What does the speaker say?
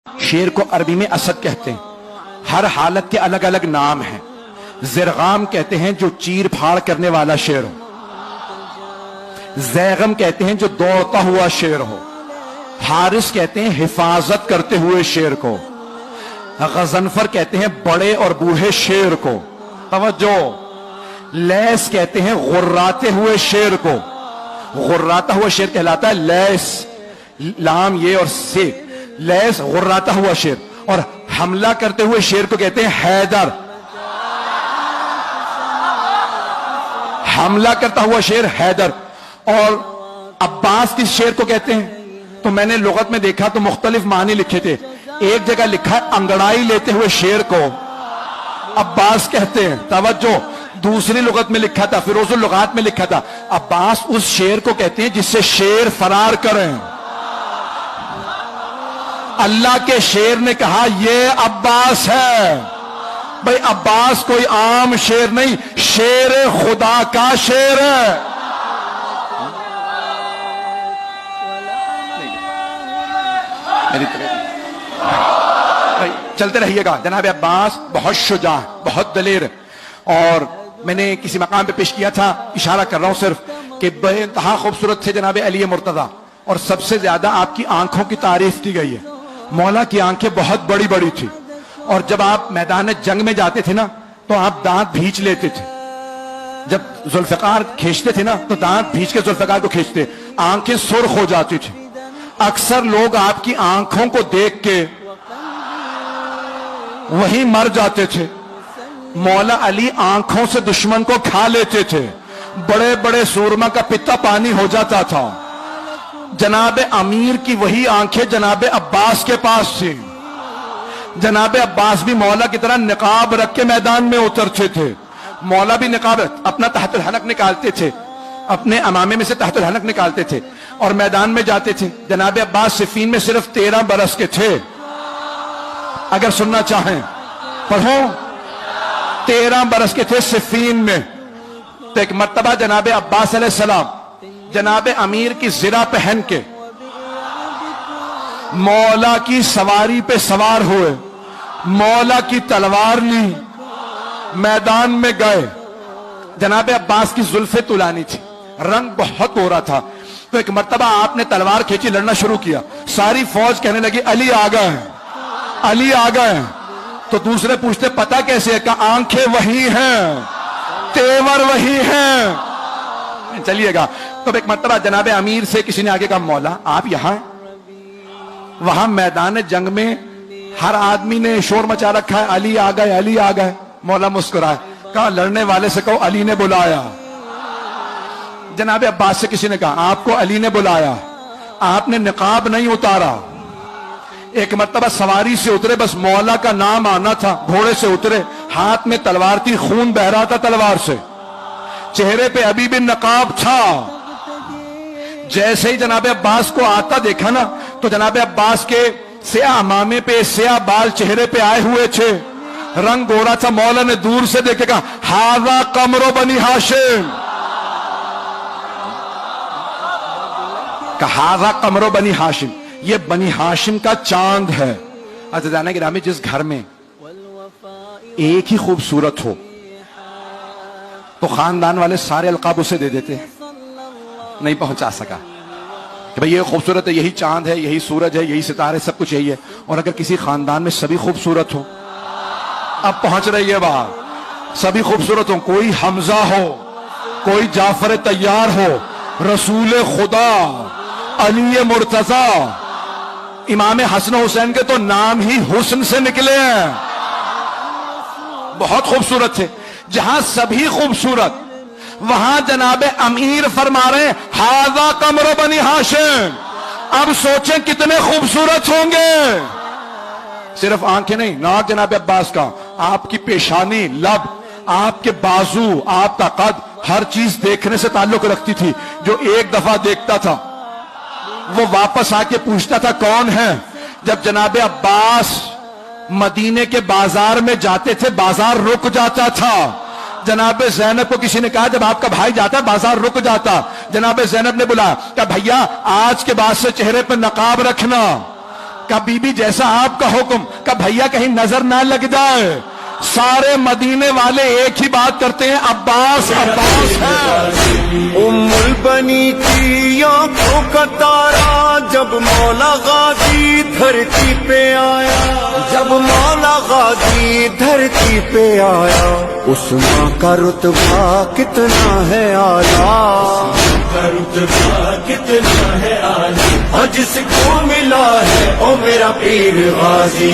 شیر کو عربی میں اسد کہتے ہیں. ہر حالت کے الگ الگ نام ہیں. زرغام کہتے ہیں جو چیر پھاڑ کرنے والا شیر ہو. زیغم کہتے ہیں جو دوڑتا ہوا شیر ہو. حارس کہتے ہیں حفاظت کرتے ہوئے شیر کو. غضنفر کہتے ہیں بڑے اور بوڑھے شیر کو. توجہ. لیس کہتے ہیں غراتے ہوئے شیر کو. غراتا ہوا شیر کہلاتا ہے لیس. لام یہ اور سے. لیس غراتا ہوا شیر. اور حملہ کرتے ہوئے شیر کو کہتے ہیں حیدر. حملہ کرتا ہوا شیر حیدر. اور عباس کس شیر کو کہتے ہیں؟ تو میں نے لغت میں دیکھا تو مختلف معنی لکھے تھے. ایک جگہ لکھا ہے انگڑائی لیتے ہوئے شیر کو عباس کہتے ہیں. توجہ. دوسری لغت میں لکھا تھا, فیروز اللغات میں لکھا تھا, عباس اس شیر کو کہتے ہیں جس سے شیر فرار کریں. اللہ کے شیر نے کہا یہ عباس ہے. بھئی عباس کوئی عام شیر نہیں, شیر خدا کا شیر ہے. چلتے رہیے گا. جناب عباس بہت شجاع, بہت دلیر. اور میں نے کسی مقام پہ پیش کیا تھا, اشارہ کر رہا ہوں صرف, کہ بے انتہا خوبصورت تھے جناب علی مرتضیٰ. اور سب سے زیادہ آپ کی آنکھوں کی تعریف کی گئی ہے. مولا کی آنکھیں بہت بڑی بڑی تھی. اور جب آپ میدان جنگ میں جاتے تھے نا تو آپ دانت بھینچ لیتے تھے. جب ذوالفقار کھینچتے تھے نا تو دانت بھینچ کے ذوالفقار کو کھینچتے, آنکھیں سرخ ہو جاتی تھی. اکثر لوگ آپ کی آنکھوں کو دیکھ کے وہیں مر جاتے تھے. مولا علی آنکھوں سے دشمن کو کھا لیتے تھے. بڑے بڑے سورما کا پتا پانی ہو جاتا تھا. جناب امیر کی وہی آنکھیں جناب عباس کے پاس تھی. جناب عباس بھی مولا کی طرح نقاب رکھ کے میدان میں اترتے تھے. مولا بھی نقاب اپنا تحت الحنک نکالتے تھے, اپنے امامے میں سے تحت الحنک نکالتے تھے اور میدان میں جاتے تھے. جناب عباس صفین میں صرف 13 برس کے تھے. اگر سننا چاہیں پڑھو, 13 برس کے تھے صفین میں. تو ایک مرتبہ جناب عباس علیہ السلام جناب امیر کی زرہ پہن کے مولا کی سواری پہ سوار ہوئے, مولا کی تلوار لی, میدان میں گئے. جناب عباس کی زلفیں طولانی تھی, رنگ بہت گورا تھا. تو ایک مرتبہ آپ نے تلوار کھینچی, لڑنا شروع کیا. ساری فوج کہنے لگی علی آ گئے, علی آ گئے. تو دوسرے پوچھتے پتہ کیسے ہے؟ کہ آنکھیں وہی ہیں, تیور وہی ہیں. چلیے گا. تو ایک مرتبہ جناب امیر سے کسی نے آگے کہا مولا آپ یہاں ہیں. وہاں میدان جنگ میں ہر آدمی نے شور مچا رکھا ہے علی آ گئے, علی آ گئے. مولا مسکرائے, کہا لڑنے والے سے کہو علی نے بلایا. جناب عباس سے کسی نے کہا آپ کو علی نے بلایا, آپ نے نقاب نہیں اتارا. ایک مرتبہ سواری سے اترے, بس مولا کا نام آنا تھا, گھوڑے سے اترے, ہاتھ میں تلوار تھی, خون بہ رہا تھا تلوار سے, چہرے پہ ابھی بھی نقاب تھا. جیسے ہی جناب عباس کو آتا دیکھا نا تو جناب عباس کے سیاہ امامے پہ سیاہ بال چہرے پہ آئے ہوئے تھے, رنگ گورا تھا. مولا نے دور سے دیکھ کے کہا ھذا قمر بنی ہاشم. کہا ھذا قمر بنی ہاشم, یہ بنی ہاشم کا چاند ہے. عزیزانہ گرامی, جس گھر میں ایک ہی خوبصورت ہو تو خاندان والے سارے القاب اسے دے دیتے, نہیں پہنچا سکا کہ بھئی یہ خوبصورت ہے, یہی چاند ہے, یہی سورج ہے, یہی ستارے, سب کچھ یہی ہے. اور اگر کسی خاندان میں سبھی خوبصورت ہو, اب پہنچ رہی ہے وہاں, سبھی خوبصورت ہو, کوئی حمزہ ہو, کوئی جعفر طیار ہو, رسول خدا علی مرتضیٰ, امام حسن حسین کے تو نام ہی حسن سے نکلے ہیں, بہت خوبصورت تھے. جہاں سبھی خوبصورت وہاں جناب امیر فرما رہے ہیں ھذا قمر بنی ہاشم. اب سوچیں کتنے خوبصورت ہوں گے. صرف آنکھیں نہیں, ناک جناب عباس کا, آپ کی پیشانی, لب, آپ کے بازو, آپ کا قد, ہر چیز دیکھنے سے تعلق رکھتی تھی. جو ایک دفعہ دیکھتا تھا وہ واپس آ کے پوچھتا تھا کون ہے. جب جناب عباس مدینے کے بازار میں جاتے تھے بازار رک جاتا تھا. جناب زینب کو کسی نے کہا جب آپ کا بھائی جاتا بازار رک جاتا. جناب زینب نے بولا کہ بھیا آج کے بعد سے چہرے پہ نقاب رکھنا. کہا بی بی جیسا آپ کا حکم، کہا بھیا کہیں نظر نہ لگ جائے. سارے مدینے والے ایک ہی بات کرتے ہیں، عباس عباس ہے. ام البنی کی آنکھوں کا تارا جب مولا غازی دھرتی پہ آیا، جب مولا غازی دھرتی پہ آیا، اس ماں کا رتبہ کتنا ہے اعلیٰ، رتبہ کتنا ہے اعلیٰ، اور جس کو ملا ہے او میرا پیر غازی.